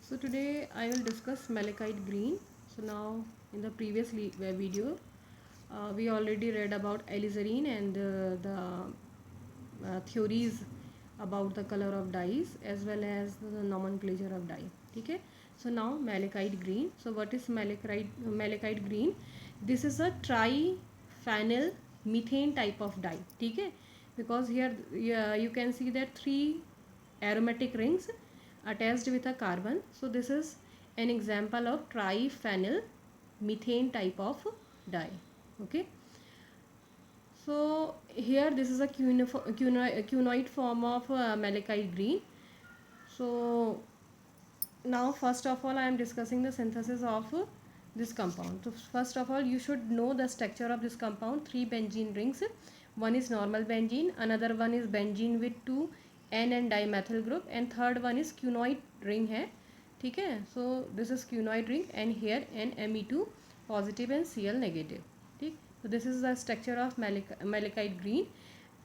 So today I will discuss malachite green. So now in the previous video we already read about alizarin and the theories about the color of dyes as well as the nomenclature of dye. Okay. So now malachite green. So what is malachite green? This is a triphenyl methane type of dye. Okay. Because here you can see that three aromatic rings attached with a carbon. So this is an example of triphenyl methane type of dye. Okay. So here this is a cunoid form of malachite green. So now first of all I am discussing the synthesis of this compound. So first of all you should know the structure of this compound. Three benzene rings. One is normal benzene, another one is benzene with two N and dimethyl group, and third one is cunoid ring है. ठीक है. So this is cunoid ring and here NMe2 positive and Cl negative. ठीक. So this is the structure of malachite green,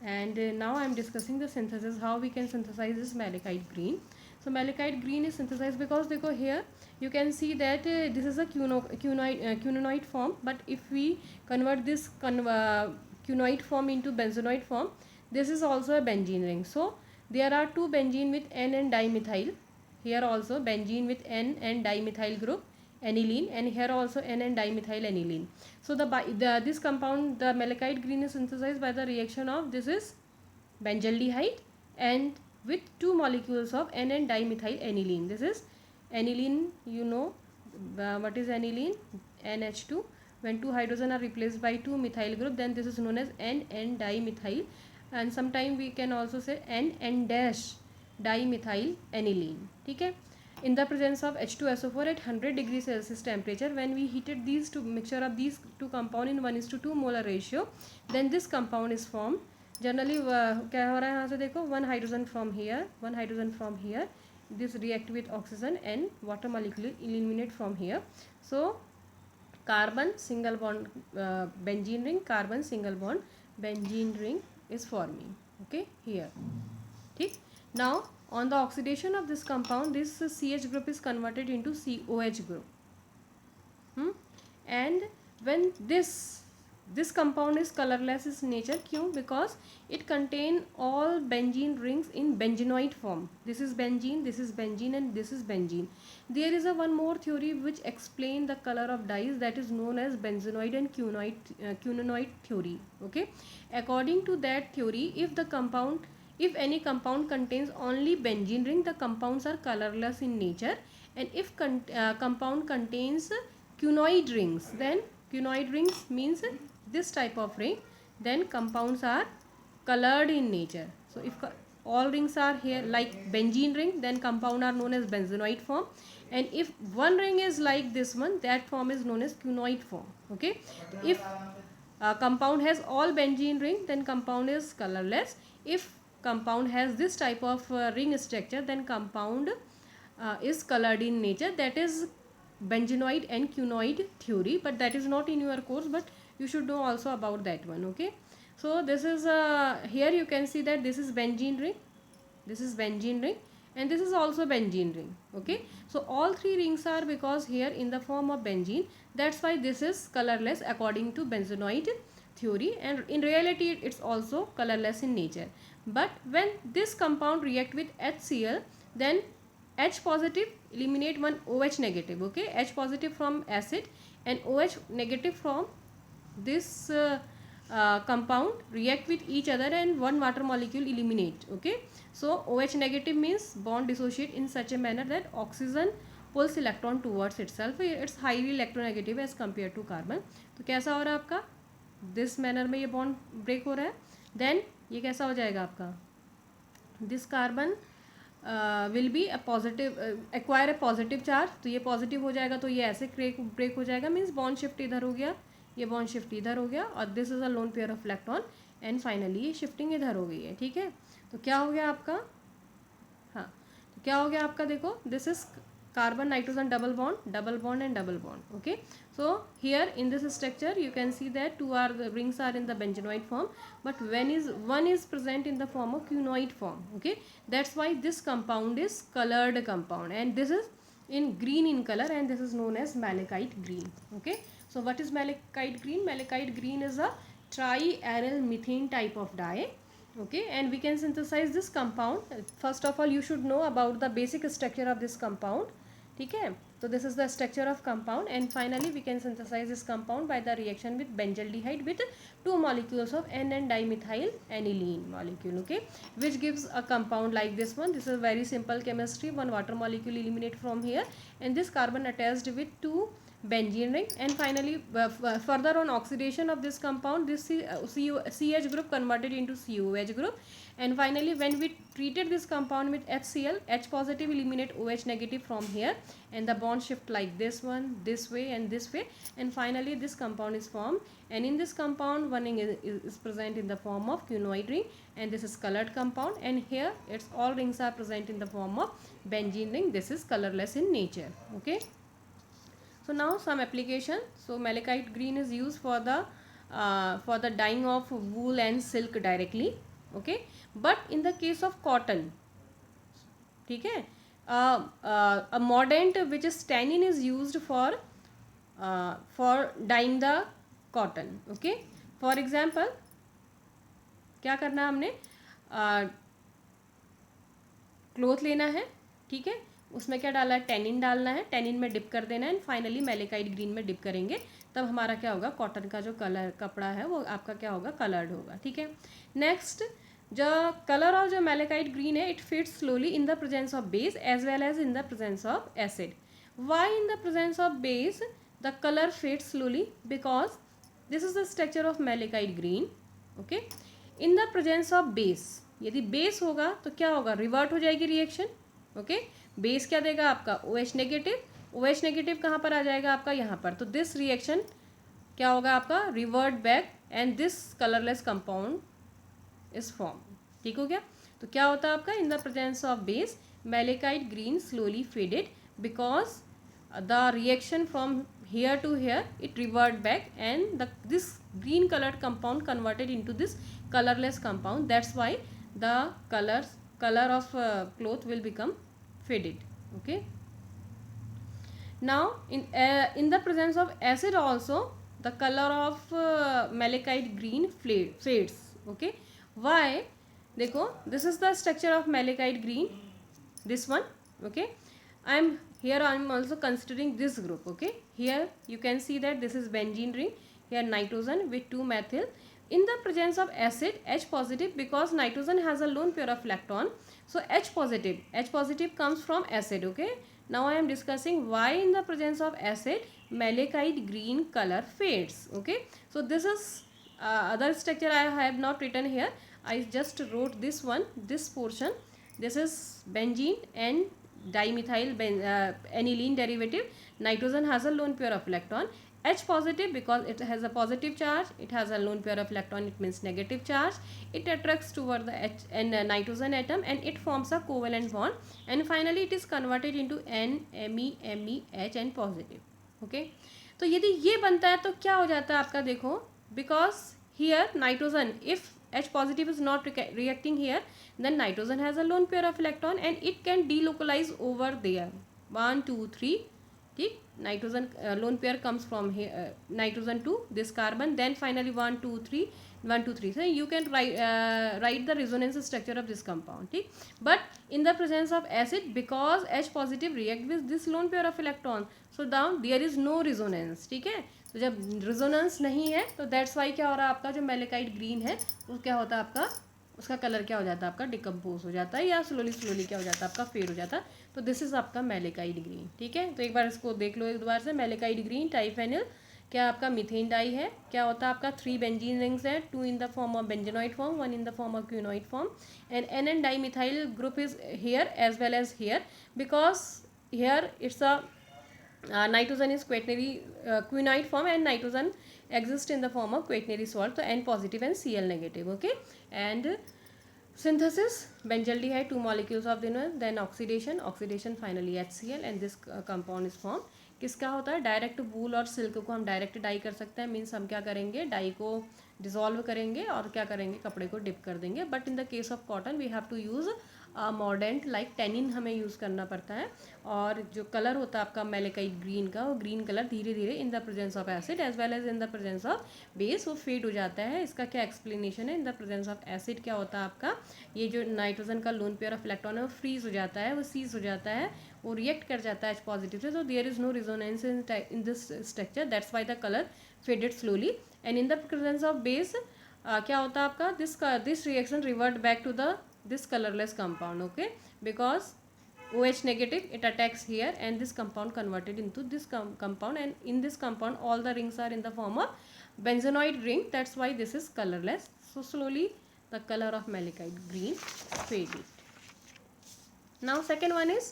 and now I am discussing the synthesis, how we can synthesize this malachite green. So malachite green is synthesized because देखो here you can see that this is a cunoid form, but if we convert this cunoid form into benzenoid form, this is also a benzene ring. So there are two benzene with N and dimethyl. Here also benzene with N and dimethyl group aniline, and here also N and dimethyl aniline. So this compound, the malachite green, is synthesized by the reaction of this is benzaldehyde and with two molecules of N and dimethyl aniline. This is aniline, you know what is aniline? NH2. When two hydrogen are replaced by two methyl group, then this is known as N dimethyl, and sometime we can also say N dash dimethyl aniline. ठीक है. In the presence of H2SO4 at 100 degrees Celsius temperature, when we heated these two mixture of these two compound in 1:2 molar ratio, then this compound is formed. Generally क्या हो रहा है यहाँ से देखो, one hydrogen from here, one hydrogen from here, this react with oxygen and water molecule eliminate from here. So carbon single bond benzene ring, carbon single bond benzene ring is forming. Okay, here. ठीक. Now on the oxidation of this compound, this CH group is converted into COH group. And when this compound is colorless in nature, क्यों? Because it contain all benzene rings in benzenoid form. This is benzene, this is benzene, and this is benzene. There is a one more theory which explain the color of dyes, that is known as benzenoid and quinonoid theory. Okay, according to that theory, if any compound contains only benzene ring, the compounds are colorless in nature, and if compound contains quinoid rings, then quinoid rings means this type of ring, then compounds are colored in nature. So if all rings are here like benzene ring, then compound are known as benzenoid form, and if one ring is like this one, that form is known as quinoid form. Okay, if compound has all benzene ring, then compound is colorless. If compound has this type of ring structure, then compound is colored in nature. That is benzenoid and quinoid theory, but that is not in your course, but you should know also about that one. Okay, so this is here you can see that this is benzene ring, this is benzene ring, and this is also benzene ring. Okay, so all three rings are because here in the form of benzene, that's why this is colorless according to benzenoid theory, and in reality it's also colorless in nature. But when this compound react with HCl, then H positive eliminate one OH negative. Okay, H positive from acid and OH negative from this compound react with each other, and one water molecule eliminate. Okay, so OH negative means bond dissociate in such a manner that oxygen pulls electron towards itself. It's highly electronegative as compared to carbon. तो कैसा हो रहा है आपका, this manner में ये bond break हो रहा है. देन ये कैसा हो जाएगा आपका, this carbon will be a positive acquire a positive charge, तो ये पॉजिटिव हो जाएगा, तो ये ऐसे ब्रेक हो जाएगा, मीन्स बॉन्ड शिफ्ट इधर हो गया, ये बॉन्ड शिफ्ट इधर हो गया, और this is a lone pair of electron, and finally ये शिफ्टिंग इधर हो गई है. ठीक है, तो क्या हो गया आपका, हाँ, तो क्या हो गया आपका, देखो this is carbon nitrogen double bond and double bond. Okay, so here in this structure you can see that the rings are in the benzenoid form, but one is present in the form of quinoid form. Okay, that's why this compound is colored compound, and this is in green in color, and this is known as malachite green. Okay, so what is malachite green? Malachite green is a triaryl methane type of dye. Okay, and we can synthesize this compound. First of all, you should know about the basic structure of this compound. ठीक है, so this is the structure of compound, and finally we can synthesize this compound by the reaction with benzaldehyde with 2 molecules of N dimethyl aniline molecule. Okay, which gives a compound like this one. This is very simple chemistry. One water molecule eliminate from here, and this carbon attached with 2 benzene ring, and finally further on oxidation of this compound, this CH group converted into COH group, and finally when we treated this compound with HCl, H positive eliminate OH negative from here, and the bond shift like this one, this way and this way, and finally this compound is formed. And in this compound, one ring is present in the form of quinoid ring, and this is colored compound, and here its all rings are present in the form of benzene ring. This is colorless in nature. Okay, so now some application. So malachite green is used for the dyeing of wool and silk directly. Okay, but in the case of cotton, ठीक है, a mordant which is tannin is used for dyeing the cotton. Okay, for example, क्या करना है हमने, cloth लेना है, ठीक है, उसमें क्या डाला है, टेनिन डालना है, टेनिन में डिप कर देना है, एंड फाइनली मैलेकाइट ग्रीन में डिप करेंगे, तब हमारा क्या होगा, कॉटन का जो कलर कपड़ा है वो आपका क्या होगा, कलर्ड होगा. ठीक है, नेक्स्ट, जो कलर ऑफ जो मैलेकाइट ग्रीन है, it fades slowly in the presence of base as well as in the presence of acid. Why in the presence of base the colour fades slowly? Because this is the structure of malachite green. Okay, in the presence of base, यदि base होगा तो क्या होगा, revert हो जाएगी reaction. Okay, base क्या देगा आपका, OH नेगेटिव. OH नेगेटिव कहाँ पर आ जाएगा आपका, यहाँ पर. तो दिस रिएक्शन क्या होगा आपका, revert back, and this colourless compound is form. ठीक हो गया. तो क्या होता है आपका, इन the presence of base malachite green slowly faded because the reaction from here to here it revert back, and this green colored compound converted into this colorless compound. That's why the color of cloth will become faded. Okay, now in the presence of acid also the color of malachite green fades. Okay, why? देखो, this is the structure of malachite green, this one. Okay, I am also considering this group. Okay, here you can see that this is benzene ring, here nitrogen with 2 methyl. In the presence of acid, H positive, because nitrogen has a lone pair of electron, so H positive comes from acid. Okay, now I am discussing why in the presence of acid malachite green color fades. Okay, so this is other structure I have not written here. I just wrote this one, this portion. This is benzene and dimethyl aniline derivative. Nitrogen has a lone pair of electron. H positive because it has a positive charge, it has a lone pair of electron, it means negative charge. It attracts toward the H and nitrogen atom, and it forms a covalent bond, and finally it is converted into N, Me, Me, H and positive. Okay, तो यदि ये बनता है तो क्या हो जाता है आपका, देखो, because here nitrogen, if H positive is not reacting here, then nitrogen has a lone pair of electron and it can delocalize over there. 1 2 3. ठीक, nitrogen lone pair comes from here, nitrogen to this carbon, then finally 1 2 3 1 2 3. So you can write the resonance structure of this compound. ठीक, but in the presence of acid, because H positive react with this lone pair of electron, so down there is no resonance. ठीक है, तो जब resonance नहीं है तो that's why क्या हो रहा है, आपका जो मैलेकाइट ग्रीन है वो क्या होता है आपका, उसका कलर क्या हो जाता है आपका, डिकम्पोज हो जाता है, या स्लोली क्या हो जाता है आपका, फेड हो जाता है. तो दिस इज आपका मैलेकाइट ग्रीन. ठीक है, तो एक बार इसको देख लो एक बार से. मैलेकाइट ग्रीन टाइफेनिल क्या आपका मीथेन डाई है, क्या होता है आपका, 3 बेंजीन रिंग्स है, 2 in the form of benzenoid form, 1 in the form of quinoid form, and N dimethyl group is here as well as here, because here it's a nitrogen is quaternary quinide form, and nitrogen exists in the form of quaternary salt, so N positive and Cl negative. Okay, and synthesis, benzaldehyde 2 molecules of then oxidation finally HCl, and this compound is formed. किसका होता है, direct वूल और silk को हम direct die कर सकते हैं, means हम क्या करेंगे, डाई को डिजोल्व करेंगे और क्या करेंगे, कपड़े को डिप कर देंगे. But in the case of cotton we have to use mordant like tannin हमें यूज़ करना पड़ता है, और जो कलर होता है आपका मेलेकाइट ग्रीन का, वो ग्रीन कलर धीरे धीरे in the presence of acid as well as in the presence of base वो फेड हो जाता है। इसका क्या एक्सप्लेनेशन है? In the presence of acid क्या होता है आपका, ये जो नाइट्रोजन का लोन पेयर ऑफ इलेक्ट्रॉन है वो फ्रीज हो जाता है, वो सीज हो जाता है, वो रिएक्ट कर जाता है H पॉजिटिव से, so there is no resonance in this structure, that's why the color faded slowly, and in the presence of base क्या होता है आपका, this reaction revert back to the this colorless compound, okay, because OH negative it attacks here and this compound converted into this compound, and in this compound all the rings are in the form of benzenoid ring, that's why this is colorless. So slowly the color of malachite green faded. Now second one is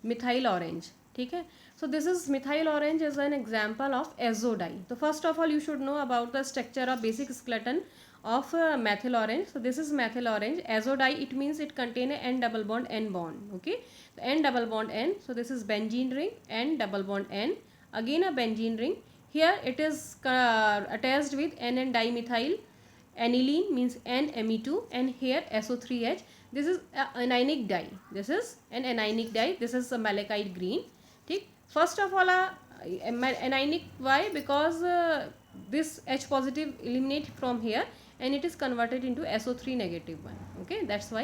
methyl orange, ठीक है. So this is methyl orange is an example of azo dye. तो first of all you should know about the structure of basic skeleton of methyl orange. So this is methyl orange. Azo dye, it means it contain a n double bond n bond, okay, so n double bond n, so this is benzene ring, n double bond n, again a benzene ring. Here it is attached with n dimethyl aniline, means NMe2, and here SO3H. This is anionic dye, this is an anionic dye, this is a malachite green, ठीक. First of all anionic, why? Because this H positive eliminate from here and it is converted into SO3 negative one, okay, that's why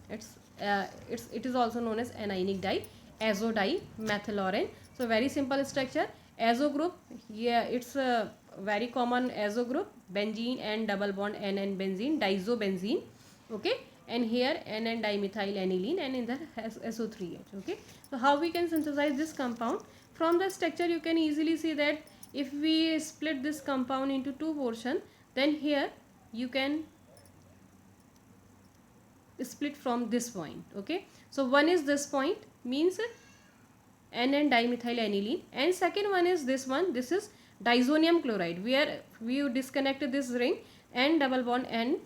it is also known as anionic dye, azo dye, methyl orange. So very simple structure, azo group, yeah, it's a very common azo group, benzene and double bond n and benzene, diazobenzene, okay, and here n and dimethyl aniline, and in the SO3H, okay. So how we can synthesize this compound? From the structure you can easily see that if we split this compound into two portion, then here you can split from this point, okay. So one is this point, means n and dimethyl aniline, and second one is this one, this is diazonium chloride, where we disconnect this ring n double bond n,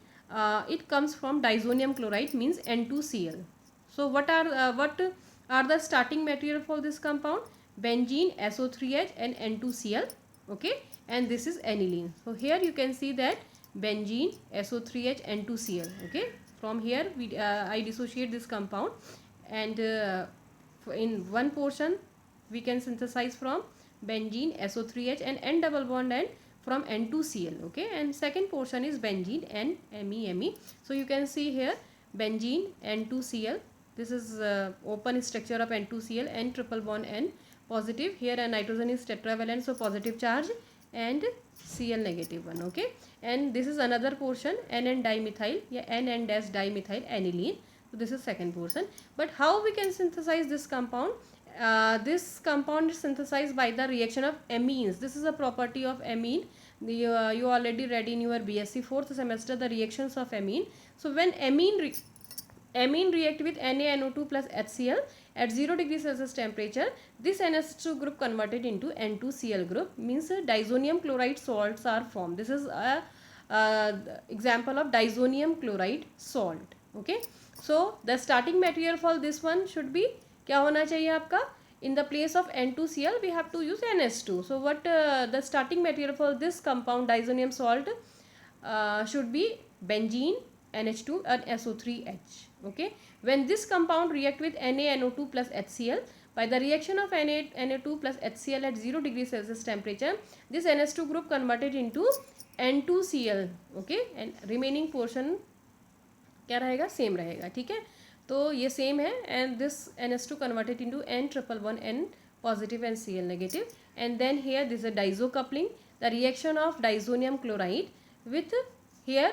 it comes from diazonium chloride, means N2Cl. So what are the starting material for this compound? Benzene, SO3H and N2Cl, okay, and this is aniline. So here you can see that benzene, SO3H, N2Cl, okay. From here we I dissociate this compound, and in one portion we can synthesize from benzene, SO3H and N double bond N from N2Cl, okay, and second portion is benzene and Me. So you can see here benzene, N2Cl, this is open structure of N2Cl, N triple bond N positive, here a nitrogen is tetravalent, so positive charge, and Cl negative one, okay, and this is another portion N and dimethyl, yeah, N and dash dimethyl aniline. So this is second portion. But how we can synthesize this compound? This compound is synthesized by the reaction of amines. This is a property of amine. You already read in your BSc 4th semester the reactions of amine. So when amine react with NaNO2 plus HCl at 0 degree Celsius temperature, this NH2 group converted into N2Cl group, means diazonium chloride salts are formed. This is a example of diazonium chloride salt, okay. So the starting material for this one should be क्या होना चाहिए आपका? In the place of N2Cl we have to use NH2. So what the starting material for this compound diazonium salt should be benzene, NH2 and SO3H, okay. When this compound react with NaNO2 plus HCl, by the reaction of Na2 plus HCl at 0 degree Celsius temperature, this NH2 group converted into N2Cl, okay, and remaining portion क्या रहेगा? Same रहेगा, ठीक है. तो ये same है, and this NH2 converted into N triple one N positive and Cl negative, and then here this is a diazo coupling, the reaction of diazonium chloride with here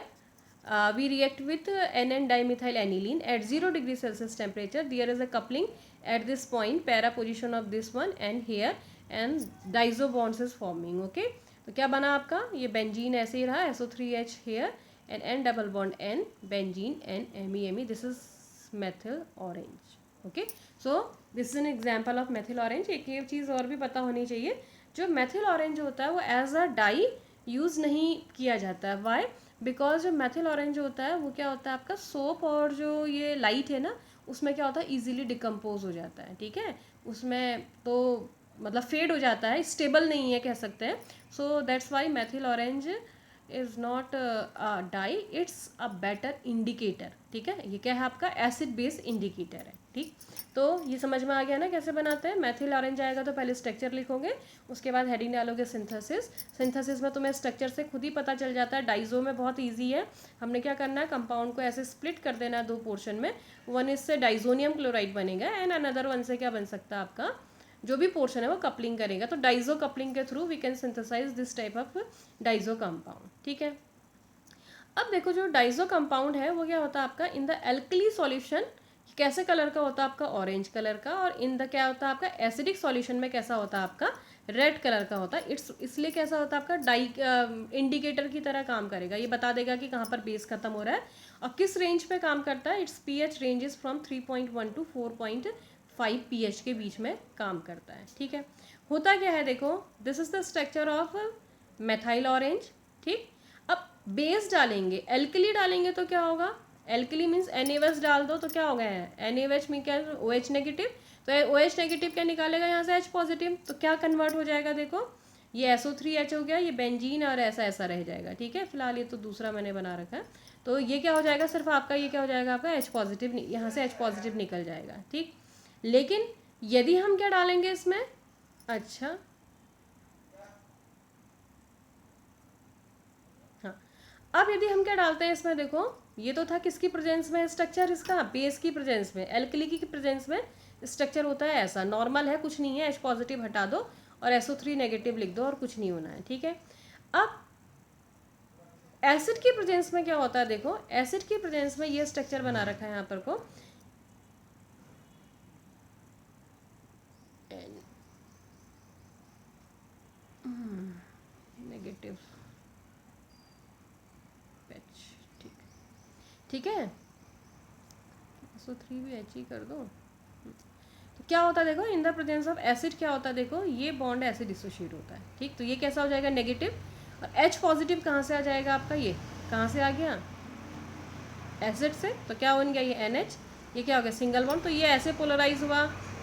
we react with N and dimethyl aniline at 0 degree Celsius temperature. There is a coupling at this point, para position of this one, and here and diazo bonds is forming, okay. तो क्या बना आपका? ये benzene ऐसे ही रहा, SO3H here and N double bond N, benzene and Me. This is methyl orange, okay. So this is an example of methyl orange. एक ये चीज़ और भी पता होनी चाहिए, जो methyl orange होता है वो एज अ डाई यूज़ नहीं किया जाता है. वाई? बिकॉज जो methyl orange होता है वो क्या होता है आपका, सोप और जो ये लाइट है ना, उसमें क्या होता है, इजीली डिकम्पोज हो जाता है, ठीक है. उसमें तो मतलब फेड हो जाता है, स्टेबल नहीं है कह सकते हैं. So that's why methyl orange is not a dye, it's a better indicator. ठीक है, ये क्या है आपका एसिड बेस इंडिकेटर है। ठीक, तो ये समझ में आ गया ना कैसे बनाते हैं। मेथिल ऑरेंज आएगा तो पहले स्ट्रक्चर लिखोगे, उसके बाद हेडिंग डालोगे सिंथेसिस। सिंथेसिस में तुम्हें स्ट्रक्चर से खुद ही पता चल जाता है। डाइजो में बहुत ईजी है, हमने क्या करना है, कंपाउंड को ऐसे स्प्लिट कर देना है दो पोर्शन में। वन इससे डाइजोनियम क्लोराइड बनेगा एंड अनदर वन से क्या बन सकता है आपका, जो भी पोर्शन है वो कपलिंग करेगा। तो डाइजो कपलिंग के through we can synthesise this type of diazo compound. ठीक है, अब देखो जो डाइजो कंपाउंड है वो क्या होता है आपका इन द एल्कली सॉल्यूशन कैसे कलर का होता है आपका, ऑरेंज कलर का, और इन द क्या होता है आपका एसिडिक सॉल्यूशन में कैसा होता है आपका, रेड कलर का होता है। इट्स इसलिए कैसा होता है आपका डाई इंडिकेटर की तरह काम करेगा, ये बता देगा कि कहाँ पर बेस खत्म हो रहा है और किस रेंज पे काम करता है। It's pH ranges from 3.1 to 4.5 pH के बीच में काम करता है। ठीक है, होता क्या है देखो, this is the structure of methyl orange. ठीक, अब बेस डालेंगे, एल्कली डालेंगे तो क्या होगा, एल्कली मीन्स NaOH डाल दो तो क्या हो गया है, NaOH में क्या OH नेगेटिव, तो OH नेगेटिव क्या निकालेगा यहाँ से H पॉजिटिव, तो क्या कन्वर्ट हो जाएगा देखो, ये SO3H हो गया, ये बेंजीन और ऐसा ऐसा रह जाएगा। ठीक है, फिलहाल ये तो दूसरा मैंने बना रखा है, तो ये क्या हो जाएगा सिर्फ आपका, ये क्या हो जाएगा आपका H पॉजिटिव, यहाँ से H पॉजिटिव निकल जाएगा। ठीक, लेकिन यदि हम क्या डालेंगे इसमें, अच्छा हाँ, अब यदि हम क्या डालते हैं इसमें देखो, ये तो था किसकी प्रेजेंस में स्ट्रक्चर, इसका बेस की प्रेजेंस में, एल्कली की प्रेजेंस में स्ट्रक्चर होता है ऐसा, नॉर्मल है, कुछ नहीं है, H पॉजिटिव हटा दो और SO3 नेगेटिव लिख दो और कुछ नहीं होना है। ठीक है, अब एसिड की प्रेजेंस में क्या होता है देखो, एसिड की प्रेजेंस में ये स्ट्रक्चर बना रखा है यहाँ पर को, नेगेटिव, ठीक, ठीक है, SO3 भी H ही कर दो। तो क्या होता है देखो, इन द प्रेजेंस ऑफ एसिड क्या होता है देखो, ये बॉन्ड ऐसे डिसोशिएट होता है। ठीक, तो ये कैसा हो जाएगा नेगेटिव, और H पॉजिटिव कहाँ से आ जाएगा आपका, ये कहाँ से आ गया एसिड से, तो क्या बन गया ये NH, ये क्या हो गया सिंगल बॉन्ड, तो ये ऐसे पोलराइज हुआ,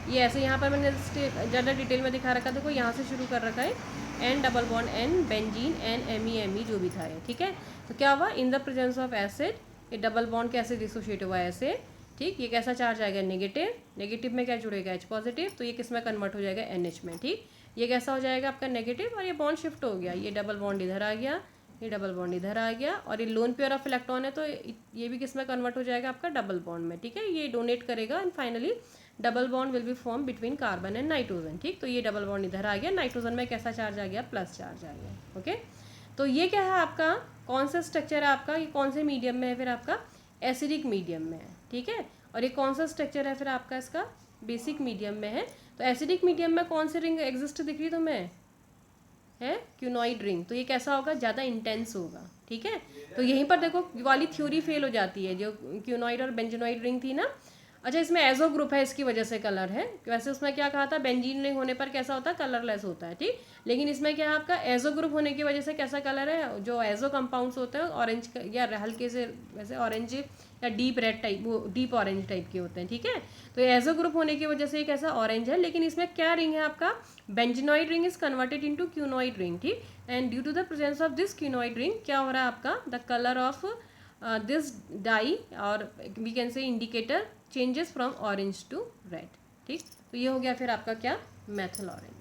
ये ऐसे, यहाँ पर मैंने ज़्यादा डिटेल में दिखा रखा, देखो यहाँ से शुरू कर रखा है N double bond N benzene N ME जो भी था ये। ठीक है, तो क्या हुआ इन द प्रेजेंस ऑफ एसिड, ये डबल बॉन्ड कैसे डिसोशिएट हुआ है ऐसे। ठीक, ये कैसा चार्ज आएगा नेगेटिव, नेगेटिव में क्या जुड़ेगा H पॉजिटिव, तो ये किस में कन्वर्ट हो जाएगा NH में। ठीक, ये कैसा हो जाएगा आपका नेगेटिव और ये बॉन्ड शिफ्ट हो गया, ये डबल बॉन्ड इधर आ गया, ये डबल बॉन्ड इधर आ गया, और ये लोन पेयर ऑफ इलेक्ट्रॉन है तो ये भी किस में कन्वर्ट हो जाएगा आपका डबल बॉन्ड में। ठीक है, ये डोनेट करेगा and finally double bond will be form between carbon and nitrogen. ठीक, तो ये डबल बॉन्ड इधर आ गया, नाइट्रोजन में कैसा चार्ज आ गया, प्लस चार्ज आ गया। ओके, तो ये क्या है आपका, कौन सा स्ट्रक्चर है आपका, ये कौन से मीडियम में है, फिर आपका एसिडिक मीडियम में है। ठीक है, और ये कौन सा स्ट्रक्चर है फिर आपका, इसका बेसिक मीडियम में है। तो एसिडिक मीडियम में कौन सी रिंग एग्जिस्ट दिख रही तुम्हें, है क्यूनॉइड रिंग, तो ये कैसा होगा, ज़्यादा इंटेंस होगा। ठीक है, तो यहीं पर देखो वाली थ्योरी फेल हो जाती है, जो क्यूनॉइड और बेंजोनॉइड रिंग थी ना। अच्छा, इसमें एजो ग्रुप है, इसकी वजह से कलर है, वैसे उसमें क्या कहा था बेंजीन रिंग होने पर कैसा होता है, कलरलेस होता है। ठीक, लेकिन इसमें क्या है आपका एजो ग्रुप होने की वजह से कैसा कलर है, जो एजो कंपाउंड्स होते हैं ऑरेंज या हल्के से वैसे ऑरेंज या डीप रेड टाइप, वो डीप ऑरेंज टाइप के होते हैं। ठीक है, तो एजो ग्रुप होने की वजह से ये कैसा ऑरेंज है, लेकिन इसमें क्या रिंग है आपका, benzenoid ring is converted into quinoid ring. ठीक, and due to the presence of this quinoid ring क्या हो रहा है आपका, the colour of this dye और we can say indicator changes from orange to red. ठीक, तो ये हो गया फिर आपका क्या, मेथल ऑरेंज।